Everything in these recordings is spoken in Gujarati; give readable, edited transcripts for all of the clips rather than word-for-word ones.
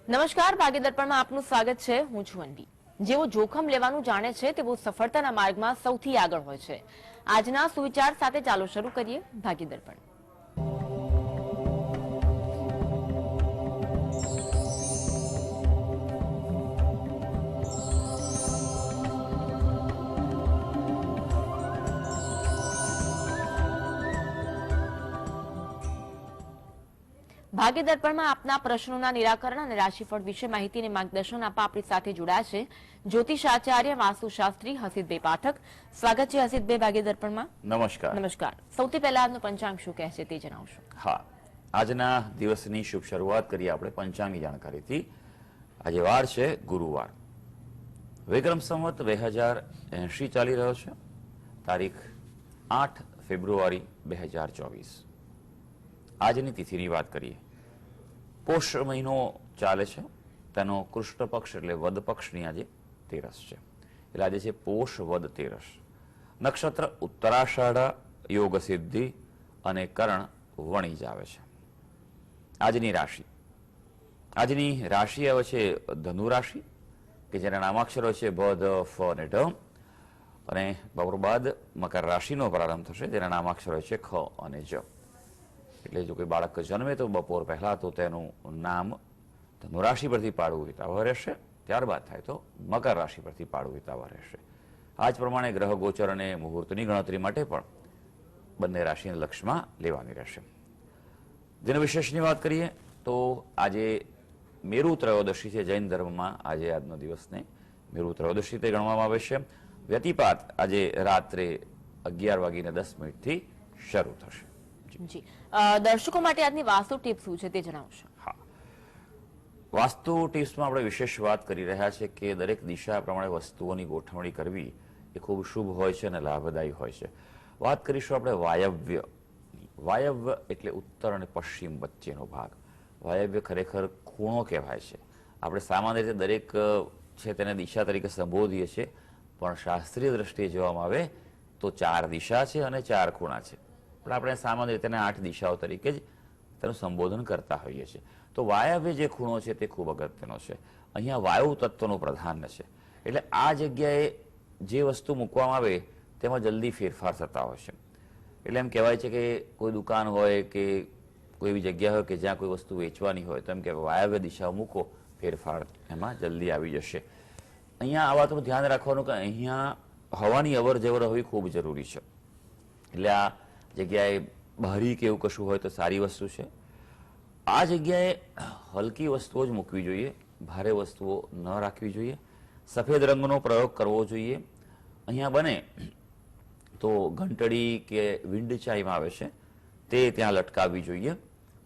નમસ્કાર, ભાગ્ય દર્પણમાં આપનું સ્વાગત છે. હું છું અન્વી. જેઓ જોખમ લેવાનું જાણે છે તેઓ સફળતાના માર્ગમાં સૌથી આગળ હોય છે. આજના સુવિચાર સાથે ચાલો શરૂ કરીએ ભાગ્ય દર્પણ. ભાગ્ય દર્પણમાં આપના પ્રશ્નોના નિરાકરણ અને રાશિફળ વિશે માહિતી અને માર્ગદર્શન આપવા આપણી સાથે જોડાયા છે જ્યોતિષાચાર્ય વાસ્તુશાસ્ત્રી હસીતભાઈ પાઠક. સ્વાગત છે હસીતભાઈ ભાગ્ય દર્પણમાં. નમસ્કાર. નમસ્કાર. સૌથી પહેલા આજનું પંચાંગ શું કહે છે તે જણાવશો? હા, આજના દિવસની શુભ શરૂઆત કરીએ આપણે પંચાંગની જાણકારીથી. આજે વાર છે ગુરુવાર. વિક્રમ સંવત 2080 ચાલી રહ્યો છે. તારીખ 8 ફેબ્રુઆરી 2024. આજની તિથિની વાત કરીએ. પોષ મહિનો ચાલે છે, તેનો કૃષ્ણ પક્ષ એટલે વદ પક્ષની આજે તેરસ છે. એટલે આજે છે પોષ વદ તેરસ. નક્ષત્ર ઉત્તરાષાઢા, યોગ સિદ્ધિ અને કરણ વણીજ આવે છે. આજની રાશિ આવે છે ધનુ રાશિ, કે જેના નામાક્ષરો છે ભ, ધ, ફ અને ઢ. અને બપોર બાદ મકર રાશિનો પ્રારંભ થશે, જેના નામાક્ષરો છે ખ અને જ. એટલે જો કોઈ બાળક જન્મે તો બપોર પહેલા તો તેનું નામ ધનુ રાશિ પરથી પાડવું હિતાવહ રહેશે. ત્યારબાદ થાય તો મકર રાશિ પરથી પાડવું હિતાવહ રહેશે. આ જ પ્રમાણે ગ્રહ ગોચર અને મુહૂર્તની ગણતરી માટે પણ બંને રાશિને લક્ષમાં લેવાની રહેશે. દિન વિશેષની વાત કરીએ તો આજે મેરુ ત્રયોદશી છે. જૈન ધર્મમાં આજે આજનો દિવસને મેરુ ત્રયોદશી તે ગણવામાં આવે છે. વ્યતિપાત આજે રાત્રે 11:10 શરૂ થશે. જી, દર્શકો માટે આજની વાસ્તુ ટીપ શું છે તે જણાવશો? હા, વાસ્તુ ટીપ્સમાં આપણે વિશેષ વાત કરી રહ્યા છે કે દરેક દિશા પ્રમાણે વસ્તુઓની ગોઠવણી કરવી એ ખૂબ શુભ હોય છે અને લાભદાયી હોય છે. વાત કરીશું આપણે વાયવ્ય. વાયવ્ય એટલે ઉત્તર અને પશ્ચિમ વચ્ચેનો ભાગ. વાયવ્ય ખરેખર ખૂણો કહેવાય છે. આપણે સામાન્ય રીતે દરેક છે તેને દિશા તરીકે સંબોધીએ છીએ, પણ શાસ્ત્રીય દ્રષ્ટિએ જોવામાં આવે તો 4 દિશા છે અને 4 ખૂણા છે. પણ આપણે સામાન્ય રીતે 8 દિશાઓ તરીકે જ તેનું સંબોધન કરતા હોઈએ છીએ. તો વાયવ્ય જે ખૂણો છે તે ખૂબ અગત્યનો છે. અહીંયા વાયુ તત્વનું પ્રાધાન્ય છે. એટલે આ જગ્યાએ જે વસ્તુ મૂકવામાં આવે તેમાં જલ્દી ફેરફાર થતા હોય છે. એટલે એમ કહેવાય છે કે કોઈ દુકાન હોય કે કોઈ એવી જગ્યા હોય કે જ્યાં કોઈ વસ્તુ વેચવાની હોય તો એમ કે વાયવ્ય દિશા મૂકો, ફેરફાર એમાં જલ્દી આવી જશે. અહીંયા આ વાતનું ધ્યાન રાખવાનું કે અહીંયા હવાની અવર જવર હોવી ખૂબ જરૂરી છે. એટલે આ જગ્યાએ બહારી કે એવું કશું હોય તો સારી વસ્તુ છે. આ જગ્યાએ હલકી વસ્તુઓ જ મૂકવી જોઈએ, ભારે વસ્તુઓ ન રાખવી જોઈએ. સફેદ રંગનો પ્રયોગ કરવો જોઈએ. અહીંયા બને તો ઘંટડી કે વિન્ડ ચાઇમ આવે છે તે ત્યાં લટકાવવી જોઈએ.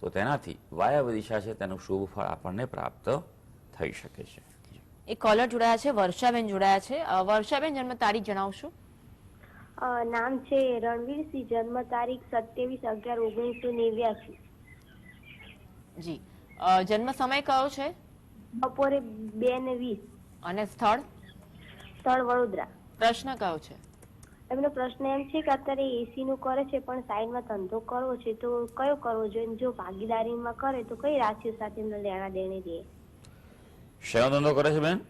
તો તેનાથી વાયવ્ય દિશા છે તેનું શુભ ફળ આપણને પ્રાપ્ત થઈ શકે છે. એક કોલર જોડાયા છે, વર્ષાબેન જોડાયા છે. વર્ષાબેન, જન્મ તારીખ જણાવશો? નામ છે રણવીરસિંહ, જન્મ તારીખ 27/11/1989. જી, જન્મ સમય કયો છે? બપોરે 2:20. અને સ્થળ? સ્થળ વડોદરા. પ્રશ્ન કયો છે? એમનો પ્રશ્ન એમ છે કે અત્યારે એસી નું કરે છે પણ સાઈડમાં ધંધો કરવો છે તો કયો કરવો જોઈએ? જો ભાગીદારીમાં કરે તો કઈ રાશિઓ સાથે લેણા દેણી રહે? શેનો ધંધો કરે છે બેન?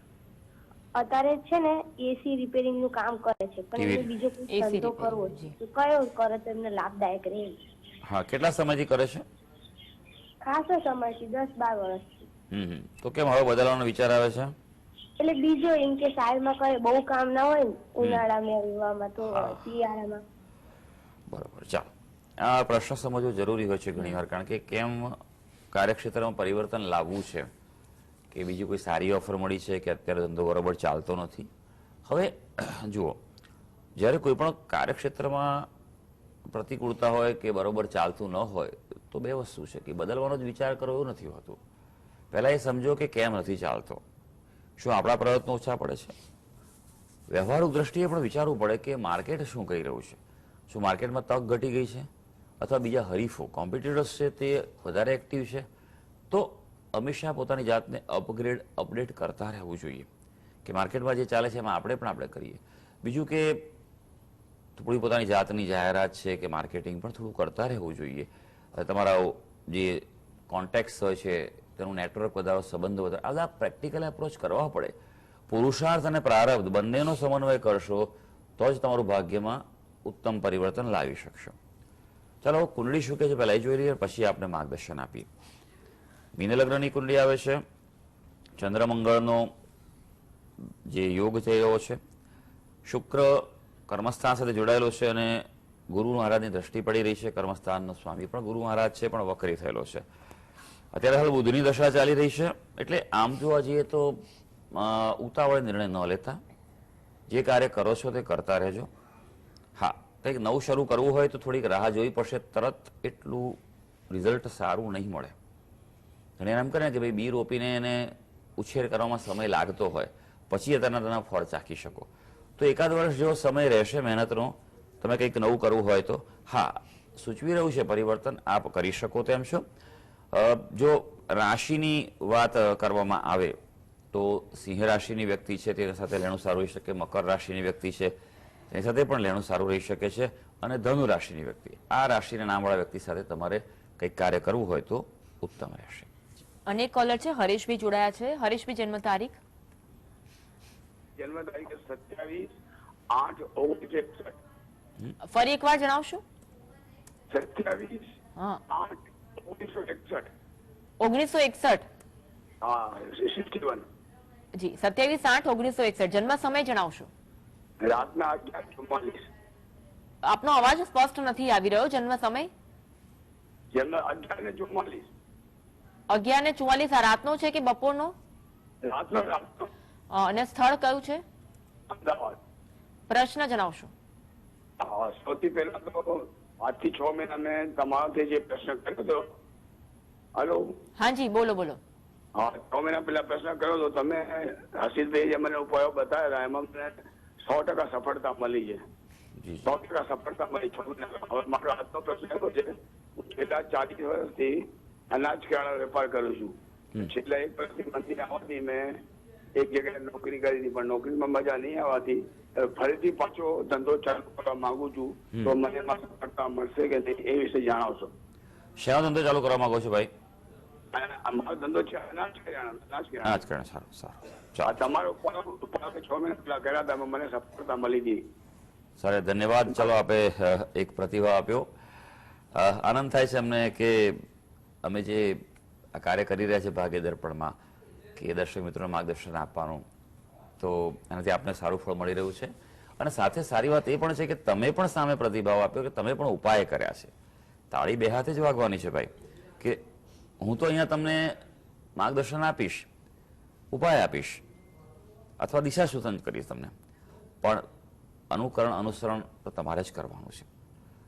અત્યારે છે ને એસી રિપેરિંગ નું કામ કરે છે પણ એમને બીજો કોઈ ધંધો કરવો છે તો કયો કરે તો એમને લાભદાયક રહે? હા, કેટલા સમયથી કરે છે? ખાસો સમયથી, 10-12 વર્ષથી. તો કેમ હવે બદલવાનો વિચાર આવે છે? એટલે બીજો એમ કે સાઈડમાં કરે, બહુ કામ ના હોય ને ઉનાળામાં રહેવામાં તો શિયાળામાં. બરોબર, ચાલો. આ પ્રશ્ન સમજવો જરૂરી હોય છે ઘણી વાર, કારણ કે કેમ કાર્યક્ષેત્રમાં પરિવર્તન લાવવું છે, કે બીજી કોઈ સારી ઓફર મળી છે કે અત્યારે ધંધો બરોબર ચાલતો નથી. હવે જુઓ, જ્યારે કોઈ પણ કાર્યક્ષેત્રમાં પ્રતિકૂળતા હોય કે બરોબર ચાલતું ન હોય તો બે વસ્તુ છે કે બદલવાનો જ વિચાર કરવો એવું નથી હોતું. પહેલાં એ સમજો કે કેમ નથી ચાલતો. શું આપણા પ્રયત્નો ઓછા પડે છે? વ્યવહારુ દ્રષ્ટિએ પણ વિચારવું પડે કે માર્કેટ શું કહી રહ્યું છે. શું માર્કેટમાં તક ઘટી ગઈ છે અથવા બીજા હરીફો કોમ્પિટિટર્સ છે તે વધારે એક્ટિવ છે? તો હંમેશા પોતાની જાતને અપડેટ કરતા રહેવું જોઈએ કે માર્કેટમાં જે ચાલે છે એમાં આપણે કરીએ. બીજું કે થોડી પોતાની જાતની જાહેરાત છે કે માર્કેટિંગ પણ થોડું કરતા રહેવું જોઈએ. તમારા જે કોન્ટેક્ટ્સ હોય છે તેનું નેટવર્ક વધારો, સંબંધો વધારો, આ બધા પ્રેક્ટિકલ એપ્રોચ કરવા પડે. પુરુષાર્થ અને પ્રારબ્ધ બંનેનો સમન્વય કરશો તો જ તમારું ભાગ્યમાં ઉત્તમ પરિવર્તન લાવી શકશો. ચાલો, કુંડળી શું કહે છે પહેલા એ જોઈ લઈએ, પછી આપણે માર્ગદર્શન આપીએ. મીન લગ્નની કુંડળી આવે છે. ચંદ્રમંગળનો જે યોગ થઈ રહ્યો છે, શુક્ર કર્મસ્થાન સાથે જોડાયેલો છે અને ગુરુ મહારાજની દ્રષ્ટિ પડી રહી છે. કર્મસ્થાનનો સ્વામી પણ ગુરુ મહારાજ છે, પણ વક્રી થયેલો છે. અત્યારે હાલ બુધની દશા ચાલી રહી છે. એટલે આમ જોવા જઈએ તો ઉતાવળે નિર્ણય ન લેતા, જે કાર્ય કરો છો તે કરતા રહેજો. હા, કંઈક નવું શરૂ કરવું હોય તો થોડીક રાહ જોવી પડશે. તરત એટલું રિઝલ્ટ સારું નહીં મળે. અને એમ કરે કે ભાઈ બી રોપીને એને ઉછેર કરવામાં સમય લાગતો હોય, પછી તેના ફળ ચાખી શકો. તો એકાદ વર્ષ જેવો સમય રહેશે મહેનતનો. તમે કંઈક નવું કરવું હોય તો હા, સૂચવી રહ્યું છે પરિવર્તન આપ કરી શકો તેમ છો. જો રાશિની વાત કરવામાં આવે તો સિંહ રાશિની વ્યક્તિ છે તેની સાથે લેણું સારું રહી શકે. મકર રાશિની વ્યક્તિ છે તેની સાથે પણ લેણું સારું રહી શકે છે. અને ધનુ રાશિની વ્યક્તિ, આ રાશિના નામવાળા વ્યક્તિ સાથે તમારે કંઈક કાર્ય કરવું હોય તો ઉત્તમ રહેશે. અનેક કોલર છે. હરેશભાઈ જોડાયા છે. હરેશભાઈ, જન્મ તારીખ? જન્મ તારીખ 27/8/1961. ફરી એકવાર જણાવશો? 27/8/1961. હા, 1961. 1961. હા, 61. જી, 27/8/1961. જન્મ સમય જણાવશો? રાતના 11:44. આપનો અવાજ સ્પષ્ટ નથી આવી રહ્યો. જન્મ સમય? જન્મ 11:44. 11:44. આ રાતનો છે કે બપોરનો? રાતનો. અને સ્થળ કયું છે? અમદાવાદ. પ્રશ્ન જણાવશો? હા, સૌથી પહેલા તો 5 થી 6 મહિના મેં તમારાથી જે પ્રશ્ન કર્યો હતો. હલો. હાજી, બોલો બોલો. હા, 6 મહિના પહેલા પ્રશ્ન કર્યો હતો તમે. હર્ષિતભાઈ જે મને ઉપાયો બતાવ્યા હતા એમાં મને 100% સફળતા મળી છે. 100% સફળતા મળી. 6 મહિના. હવે મારો આજનો પ્રશ્ન એવો છે, હું છેલ્લા 40 વર્ષથી અનાજ કેળાનો વેપાર કરું છું. છેલ્લા 1 વર્ષથી મંદી આવવાથી મેં એક જગ્યાએ નોકરી કરી હતી, પણ નોકરીમાં મજા નહીં આવવાથી ફરીથી પાછો ધંધો ચાલુ કરવા માંગુ છું. તો મને એમાં સફળતા મળશે કે નહીં એ વિશે જણાવશો. શેનો ધંધો ચાલુ કરવા માંગો છો ભાઈ? મારો ધંધો છે અનાજ કરિયાણાનો. સારું સારું. તમારો ઉપાય 6 મહિના પહેલા કર્યા હતા, મને સફળતા મળી હતી. સર, ધન્યવાદ. ચલો, આપે એક પ્રતિભાવ આપ્યો. આનંદ થાય છે અમને કે અમે જે આ કાર્ય કરી રહ્યા છે ભાગ્ય દર્પણમાં, કે દર્શક મિત્રોને માર્ગદર્શન આપવાનું, તો એનાથી આપને સારું ફળ મળી રહ્યું છે. અને સાથે સારી વાત એ પણ છે કે તમે પણ સામે પ્રતિભાવ આપ્યો કે તમે પણ ઉપાય કર્યા છે. તાળી બે હાથે જ વાગવાની છે ભાઈ. કે હું તો અહીંયા તમને માર્ગદર્શન આપીશ, ઉપાય આપીશ, અથવા દિશા સૂચન કરીશ તમને, પણ અનુકરણ અનુસરણ તો તમારે જ કરવાનું છે.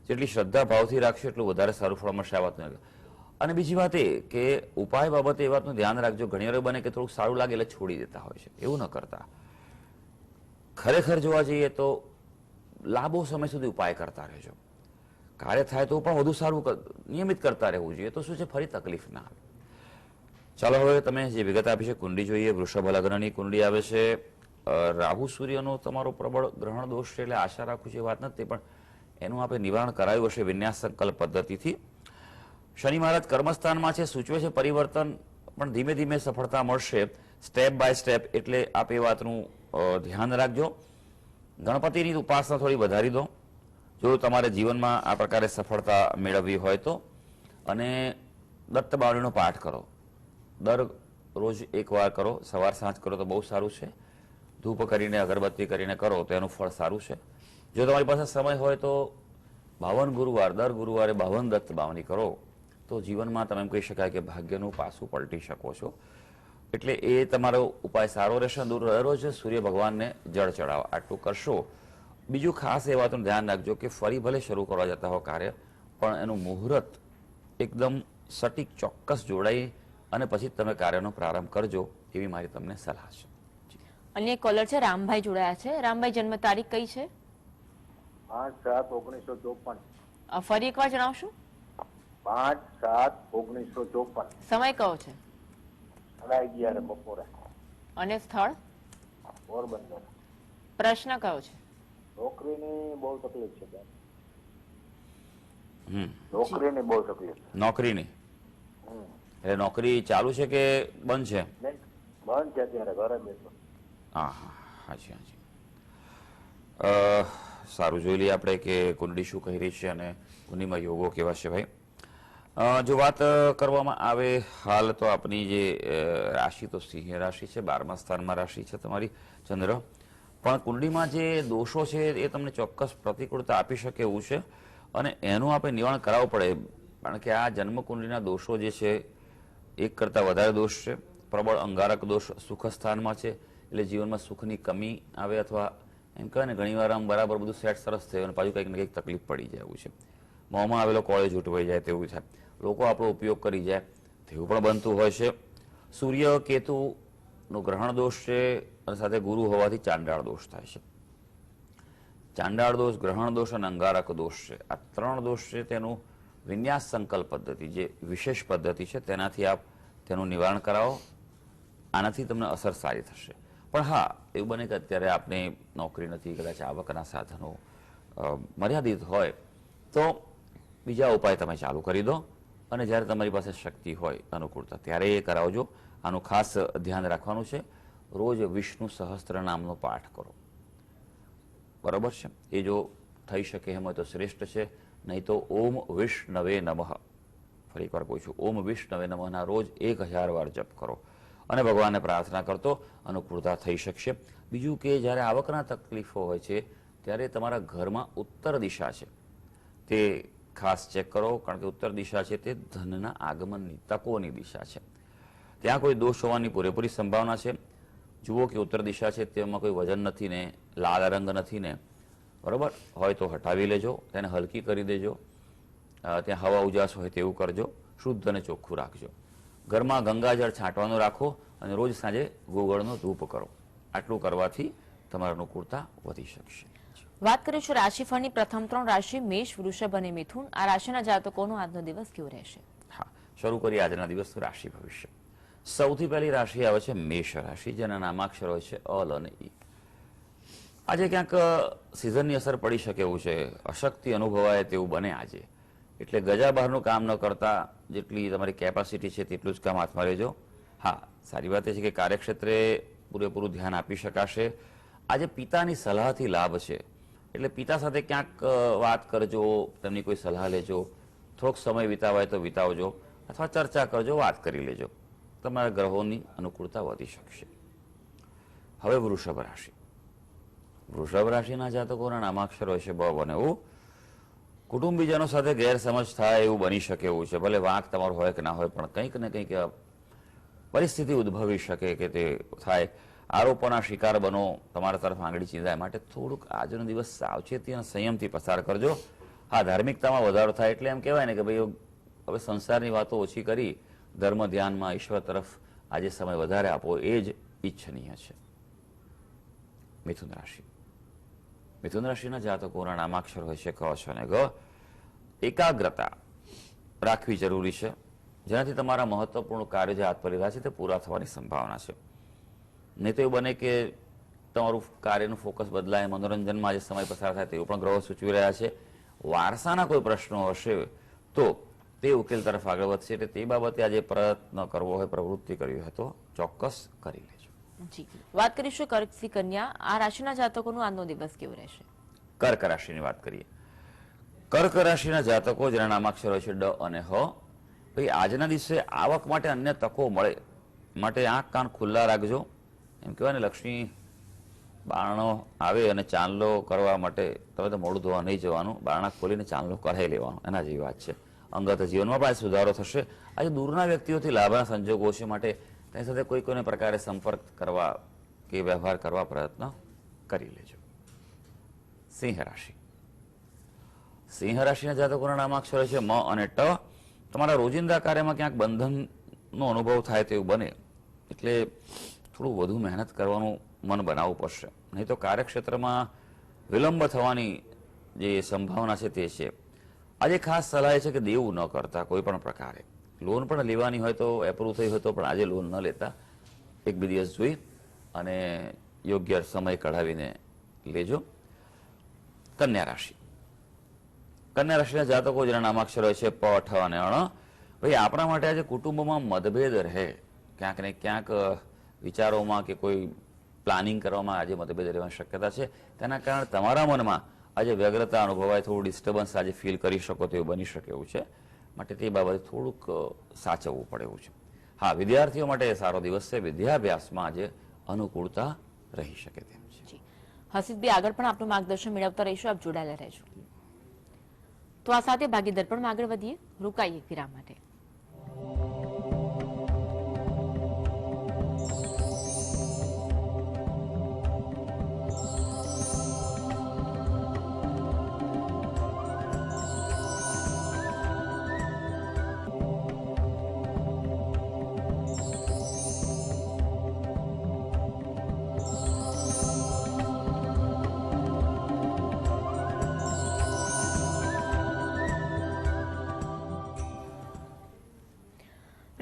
જેટલી શ્રદ્ધા ભાવથી રાખશો એટલું વધારે સારું ફળ મળશે. આ વાતનું. અને બીજી વાત એ કે ઉપાય બાબતે એ વાતનું ધ્યાન રાખજો. ઘણી વાર બને કે થોડુંક સારું લાગે એટલે છોડી દેતા હોય છે. એવું ન કરતા. ખરેખર જોવા જઈએ તો લાંબો સમય સુધી ઉપાય કરતા રહેજો. કાર્ય થાય તો પણ વધુ સારું નિયમિત કરતા રહેવું જોઈએ. તો શું છે, ફરી તકલીફ ના આવે. ચાલો, હવે તમે જે વિગત આપી છે કુંડળી જોઈએ. વૃષભ લગ્નની કુંડળી આવે છે. રાહુ સૂર્યનો તમારો પ્રબળ ગ્રહણ દોષ છે, એટલે આશા રાખું છું એ વાત નથી, પણ એનું આપણે નિવારણ કરાયું હશે વિન્યાસ સંકલ્પ પદ્ધતિથી. શનિ મહારાજ કર્મસ્થાનમાં છે, સૂચવે છે પરિવર્તન, પણ ધીમે ધીમે સફળતા મળશે, સ્ટેપ બાય સ્ટેપ. એટલે આપ એ વાતનું ધ્યાન રાખજો. ગણપતિની ઉપાસના થોડી વધારી દો જો તમારે જીવનમાં આ પ્રકારે સફળતા મેળવવી હોય તો. અને દત્ત બાવળીનો પાઠ કરો. દરરોજ એકવાર કરો, સવાર સાંજ કરો તો બહુ સારું છે. ધૂપ કરીને અગરબત્તી કરીને કરો તો એનું ફળ સારું છે. જો તમારી પાસે સમય હોય તો 52 ગુરુવાર, દર ગુરુવારે 52 દત્ત બાવણી કરો તો જીવનમાં તમે એમ કહી શકાય કે ભાગ્યનું પાસું પલટી શકો છો. એટલે એ તમારો ઉપાય સારો રહેશે. દરરોજ સૂર્ય ભગવાનને જળ ચડાવો. આટલું કરશો. બીજું ખાસ એ વાતનું ધ્યાન રાખજો કે ફરી ભલે શરૂ કરવા જતા હો કાર્ય, પણ એનું મુહૂર્ત એકદમ સટીક ચોક્કસ જોડાઈ અને પછી તમે કાર્યનો પ્રારંભ કરજો, એવી મારી તમને સલાહ છે. અન્ય એક કોલર છે, રામભાઈ જોડાયા છે. રામભાઈ, જન્મ તારીખ કઈ છે? 5/7/1954. ફરી એકવાર જણાવશો? 5/7/1954. સમય કયો છે? 11:30 બપોરે. અને સ્થળ? પોરબંદર. પ્રશ્ન કયો છે? નોકરીની બહુ તકલીફ છે બેન. નોકરીની બહુ તકલીફ. નોકરીની એટલે નોકરી ચાલુ છે કે બંધ છે? નહીં, બંધ છે અત્યારે, ઘરે બેસો. હા હા હાજી હાજી. સારું, જોઈ લઈએ આપણે કે કુંડળી શું કહી રહી છે અને કુંડળીમાં યોગો કેવા છે ભાઈ. જો વાત કરવામાં આવે હાલ તો આપની જે રાશિ તો સિંહ રાશિ છે, 12મા સ્થાનમાં રાશિ છે તમારી ચંદ્ર, પણ કુંડળીમાં જે દોષો છે એ તમને ચોક્કસ પ્રતિકૂળતા આપી શકે એવું છે અને એનું આપણે નિવારણ કરાવવું પડે, કારણ કે આ જન્મ કુંડળીના દોષો જે છે એક કરતાં વધારે દોષ છે. પ્રબળ અંગારક દોષ સુખ સ્થાનમાં છે, એટલે જીવનમાં સુખની કમી આવે અથવા એમ કહેવાય ને ઘણીવાર આમ બરાબર બધું સેટ સરસ થયું અને પાછું કંઈક ને કંઈક તકલીફ પડી જાય એવું છે. મોંમાં આવેલો કોળે જૂટવાઈ જાય તેવું થાય, લોકો આપણો ઉપયોગ કરી જાય તેવું પણ બનતું હોય છે. સૂર્ય કેતુનો ગ્રહણ દોષ છે અને સાથે ગુરુ હોવાથી ચાંડાળ દોષ થાય છે. ચાંડાળ દોષ, ગ્રહણ દોષ અને અંગારક દોષ છે. આ 3 દોષ છે તેનું વિન્યાસ સંકલ્પ પદ્ધતિ, જે વિશેષ પદ્ધતિ છે તેનાથી આપ તેનું નિવારણ કરાવો, આનાથી તમને અસર સારી થશે. પણ હા, એવું બને કે અત્યારે આપને નોકરી નથી, કદાચ આવકના સાધનો મર્યાદિત હોય તો બીજા ઉપાય તમે ચાલુ કરી દો અને જ્યારે તમારી પાસે શક્તિ હોય અનુકૂળતા ત્યારે એ કરાવજો. આનું ખાસ ધ્યાન રાખવાનું છે. રોજ વિષ્ણુ સહસ્ત્ર નામનો પાઠ કરો, બરાબર છે? એ જો થઈ શકે એમ હોય તો શ્રેષ્ઠ છે, નહીં તો ઓમ વિષ્ણવે નમઃ, ફરી એકવાર કહું છું, ઓમ વિષ્ણવે નમઃના રોજ 1000 વાર જપ કરો અને ભગવાનને પ્રાર્થના કરતો અનુકૂળતા થઈ શકશે. બીજું કે જ્યારે આવકના તકલીફો હોય છે ત્યારે તમારા ઘરમાં ઉત્તર દિશા છે તે ખાસ ચેક કરો, કારણ કે ઉત્તર દિશા છે તે ધનના આગમનની તકોની દિશા છે. ત્યાં કોઈ દોષ હોવાની પૂરેપૂરી સંભાવના છે. જુઓ કે ઉત્તર દિશા છે તેમાં કોઈ વજન નથી ને, લાલ રંગ નથી ને, બરાબર હોય તો હટાવી લેજો, તેને હલકી કરી દેજો. ત્યાં હવા ઉજાસ હોય તેવું કરજો, શુદ્ધ અને ચોખ્ખું રાખજો. ઘરમાં ગંગાજળ છાંટવાનું રાખો અને રોજ સાંજે ગોગળનો ધૂપ કરો. આટલું કરવાથી તમારી અનુકૂળતા વધી શકશે. વાત કરીશું રાશિફળની. પ્રથમ 3 રાશિ મેષ, વૃષભ અને મિથુન. આ રાશિના જાતકોનો આજનો દિવસ કેવો રહેશે? હા, શરૂ કરીએ આજના દિવસનું રાશિ ભવિષ્ય. સૌથી પહેલી રાશિ આવે છે મેષ રાશિ, જેના નામાક્ષર હોય છે અલ અને ઈ. આજે ક્યાંક સિઝનની અસર પડી શકે એવું છે, અશક્તિ અનુભવાય તેવું બને આજે, એટલે ગજા બહારનું કામ ન કરતા જેટલી તમારી કેપેસિટી છે તેટલું જ કામ હાથમાં લેજો. હા, સારી વાત એ છે કે કાર્યક્ષેત્રે પૂરેપૂરું ધ્યાન આપી શકાશે. આજે પિતાની સલાહથી લાભ છે, એટલે પિતા સાથે ક્યાંક વાત કરજો, તેમની કોઈ સલાહ લેજો, થોડોક સમય વિતાવાય તો વિતાવજો અથવા ચર્ચા કરજો, વાત કરી લેજો. તમારા ગ્રહોની અનુકૂળતા વધી શકશે. હવે વૃષભ રાશિ. વૃષભ રાશિના જાતકોના નામાક્ષર હોય છે બ અને ઉ. કુટુંબીજનો સાથે ગેરસમજ થાય એવું બની શકે એવું છે. ભલે વાંક તમારો હોય કે ના હોય, પણ કંઈક ને કંઈક પરિસ્થિતિ ઉદ્ભવી શકે કે તે થાય. આરોપોના શિકાર બનો, તમારા તરફ આંગળી ચીંધાય, માટે થોડુંક આજનો દિવસ સાવચેતી અને સંયમથી પસાર કરજો. હા, ધાર્મિકતામાં વધારો થાય એટલે એમ કહેવાય ને કે ભાઈ હવે સંસારની વાતો ઓછી કરી ધર્મ ધ્યાનમાં ઈશ્વર તરફ આજે સમય વધારે આપો, એ જ ઈચ્છનીય છે. મિથુન રાશિ. મિથુન રાશિના જાતકોના નામાક્ષર હોય છે ક, છ અને ગ. એકાગ્રતા રાખવી જરૂરી છે, જેનાથી તમારા મહત્વપૂર્ણ કાર્ય જે હાથ પર લીધા છે તે પૂરા થવાની સંભાવના છે. નહીં તો એવું બને કે તમારું કાર્યનું ફોકસ બદલાય, મનોરંજનમાં આજે સમય પસાર થાય તેવું પણ ગ્રહો સૂચવી રહ્યા છે. વારસાના કોઈ પ્રશ્નો હશે તો તે ઉકેલ તરફ આગળ વધશે, એટલે તે બાબતે આજે પ્રયત્ન કરવો હોય, પ્રવૃત્તિ કરવી હોય તો ચોક્કસ કરી લેજો. જી, વાત કરીશું કર્કથી કન્યા. આ રાશિના જાતકોનો આજનો દિવસ કેવો રહેશે? કર્ક રાશિની વાત કરીએ. કર્ક રાશિના જાતકો જેના નામાક્ષર હોય છે ડ અને હ. ભાઈ આજના દિવસે આવક માટે અન્ય તકો મળે, માટે આંખ કાન ખુલ્લા રાખજો. એમ કહેવાય ને, લક્ષ્મી બારણો આવે અને ચાંદલો કરવા માટે તમે તો મોડું ધોવા નહીં જવાનું, બારણા ખોલીને ચાંદલો કરાવી લેવાનો, એના જેવી વાત છે. અંગત જીવનમાં પણ સુધારો થશે. આજે દૂરના વ્યક્તિઓથી લાભના સંજોગો છે, માટે તેની સાથે કોઈને પ્રકારે સંપર્ક કરવા કે વ્યવહાર કરવા પ્રયત્ન કરી લેજો. સિંહ રાશિ. સિંહ રાશિના જાતકોના નામાક્ષર છે મ અને ટ. તમારા રોજિંદા કાર્યમાં ક્યાંક બંધનનો અનુભવ થાય તેવું બને, એટલે થોડું વધુ મહેનત કરવાનું મન બનાવવું પડશે, નહીં તો કાર્યક્ષેત્રમાં વિલંબ થવાની જે સંભાવના છે તે છે. આજે ખાસ સલાહ એ છે કે દેવું ન કરતા કોઈ પણ પ્રકારે. લોન પણ લેવાની હોય તો એપ્રુવ થઈ હોય તો પણ આજે લોન ન લેતા, 1-2 દિવસ જોઈ અને યોગ્ય સમય કઢાવીને લેજો. કન્યા રાશિ. કન્યા રાશિના જાતકો જેના નામાક્ષર હોય છે પ, ઠ અને અણ. ભાઈ આપણા માટે આજે કુટુંબમાં મતભેદ રહે, ક્યાંક ને ક્યાંક વિચારોમાં કે કોઈ પ્લાનિંગ કરવામાં આજે મતભેદ રહેવાની શક્યતા છે. તેના કારણે તમારા મનમાં આજે વ્યગ્રતા અનુભવાય, થોડું ડિસ્ટર્બન્સ આજે ફીલ કરી શકો તેવું બની શકે એવું છે. માટે તે બાબતે થોડુંક સાચવવું પડે એવું છે. હા, વિદ્યાર્થીઓ માટે સારો દિવસ છે. વિદ્યાભ્યાસમાં આજે અનુકૂળતા રહી શકે તેમ છે. જી હસીદભાઈ, આગળ પણ આપનું માર્ગદર્શન મેળવતા રહીશું, આપ જોડાયેલા રહેજો. તો આ સાથે ભાગી દર્પણમાં આગળ વધીએ, રોકાઈએ વિરામ માટે.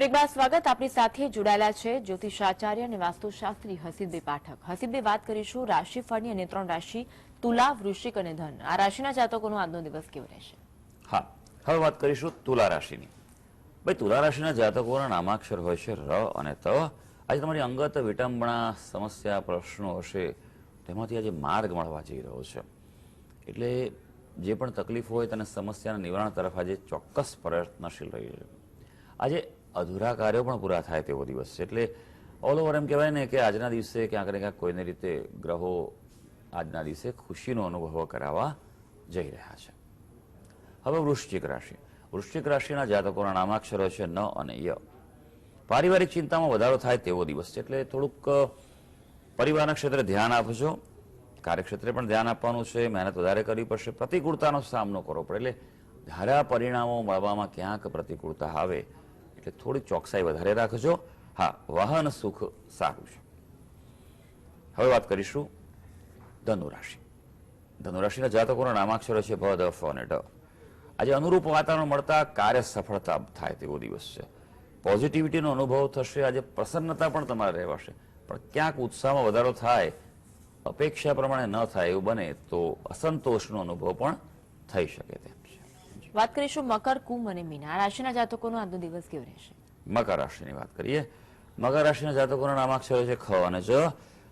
એક બાર સ્વાગત. આપણી સાથે જોડાયેલા છે જ્યોતિષાચાર્ય અને વાસ્તુશાસ્ત્રી હસીદભાઈ પાઠક. હસીદભાઈ, વાત કરીશું રાશિફળની અને 3 રાશિ તુલા, વૃશ્ચિક અને ધન. આ રાશિના જાતકોનો આજનો દિવસ કેવો રહેશે? હા, હવે વાત કરીશું તુલા રાશિની. ભાઈ, તુલા રાશિના જાતકોના નામાક્ષર હોય છે ર અને ત. આજે તમારી અંગત વિટંબણા, સમસ્યા, પ્રશ્નો હશે, તેમાંથી આજે માર્ગ મળવા જઈ રહ્યો છે. એટલે જે પણ તકલીફ હોય તેના સમસ્યાના નિવારણ તરફ આજે ચોક્કસ પ્રયત્નશીલ રહી છે. આજે અધૂરા કાર્યો પણ પૂરા થાય તેવો દિવસ છે. એટલે ઓલ ઓવર એમ કહેવાય ને કે આજના દિવસે ક્યાંક ને ક્યાંક કોઈને રીતે ગ્રહો આજના દિવસે ખુશીનો અનુભવ કરાવવા જઈ રહ્યા છે. હવે વૃશ્ચિક રાશિ. વૃશ્ચિક રાશિના જાતકોના નામાક્ષરો છે ન અને ય. પારિવારિક ચિંતામાં વધારો થાય તેવો દિવસ છે. એટલે થોડુંક પરિવારના ક્ષેત્રે ધ્યાન આપજો, કાર્યક્ષેત્રે પણ ધ્યાન આપવાનું છે, મહેનત વધારે કરવી પડશે, પ્રતિકૂળતાનો સામનો કરવો પડે. એટલે ધારા પરિણામો મળવામાં ક્યાંક પ્રતિકૂળતા આવે એટલે થોડી ચોકસાઈ વધારે રાખજો. હા, વાહન સુખ સારું છે. હવે વાત કરીશું ધનુરાશિ. ધનુરાશિના જાતકોના નામાક્ષરો છે ભ, દ, ફ અને ડ. આજે અનુરૂપ વાતાવરણ મળતા કાર્ય સફળતા થાય તેવો દિવસ છે. પોઝિટિવિટીનો અનુભવ થશે. આજે પ્રસન્નતા પણ તમારે રહેવાશે, પણ ક્યાંક ઉત્સાહમાં વધારો થાય, અપેક્ષા પ્રમાણે ન થાય એવું બને તો અસંતોષનો અનુભવ પણ થઈ શકે તેમ છે. વાત કરીશું મકર, કુંભ અને મીન. આ રાશિના જાતકોનો આજનો દિવસ કેવો રહેશે? મકર રાશિની વાત કરીએ. મકર રાશિના જાતકોના નામાક્ષરો છે ખ અને જ.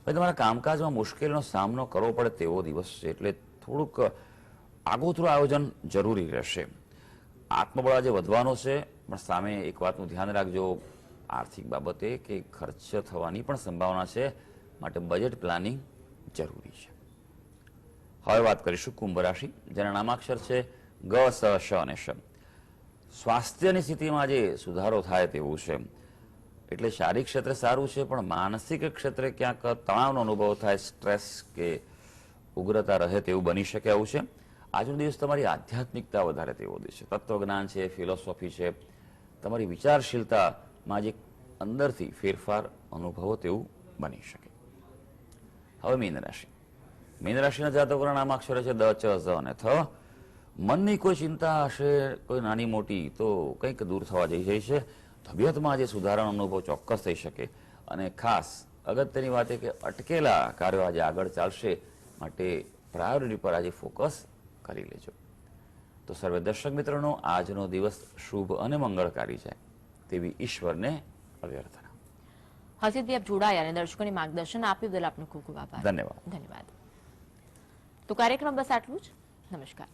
ભાઈ, તમારા કામકાજમાં મુશ્કેલીનો સામનો કરવો પડે તેવો દિવસ છે. એટલે થોડુંક આગોતરું આયોજન જરૂરી રહેશે. આત્મબળ આજે વધવાનો છે, પણ સામે એક વાતનું ધ્યાન રાખજો, આર્થિક બાબતે કે ખર્ચ થવાની પણ સંભાવના છે, માટે બજેટ પ્લાનિંગ જરૂરી છે. હવે વાત કરીશું કુંભ રાશિ, જેના નામાક્ષર છે ગ, સ, શ અને શ. સ્વાસ્થ્યની સ્થિતિમાં આજે સુધારો થાય તેવું છે. એટલે શારીરિક ક્ષેત્રે સારું છે, પણ માનસિક ક્ષેત્રે ક્યાંક તણાવનો અનુભવ થાય, સ્ટ્રેસ કે ઉગ્રતા રહે તેવું બની શકે એવું છે. આજનો દિવસ તમારી આધ્યાત્મિકતા વધારે તેવો દિવસ છે. તત્વજ્ઞાન છે, ફિલોસોફી છે, તમારી વિચારશીલતામાં જે અંદરથી ફેરફાર અનુભવો તેવું બની શકે. હવે મીન રાશિ. મીન રાશિના જાતકોના નામાક્ષરો છે દ, ચ, ઝ અને થ. મનની કોઈ ચિંતા હશે, કોઈ નાની મોટી, તો કંઈક દૂર થવા જઈ જાય છે. તબિયતમાં આજે સુધારાનો અનુભવ ચોક્કસ થઈ શકે. અને ખાસ અગત્યની વાત એ કે અટકેલા કાર્યો આજે આગળ ચાલશે, માટે પ્રાયોરિટી પર આજે ફોકસ કરી લેજો. તો સર્વે દર્શક મિત્રોનો આજનો દિવસ શુભ અને મંગળકારી જાય તેવી ઈશ્વરને અભ્યર્થના. હસીદભાઈ, આપ જોડાયા અને દર્શકોને માર્ગદર્શન આપ્યું બદલ આપનો ખૂબ ખૂબ આભાર. ધન્યવાદ. ધન્યવાદ. તો કાર્યક્રમ બસ આટલું જ. નમસ્કાર.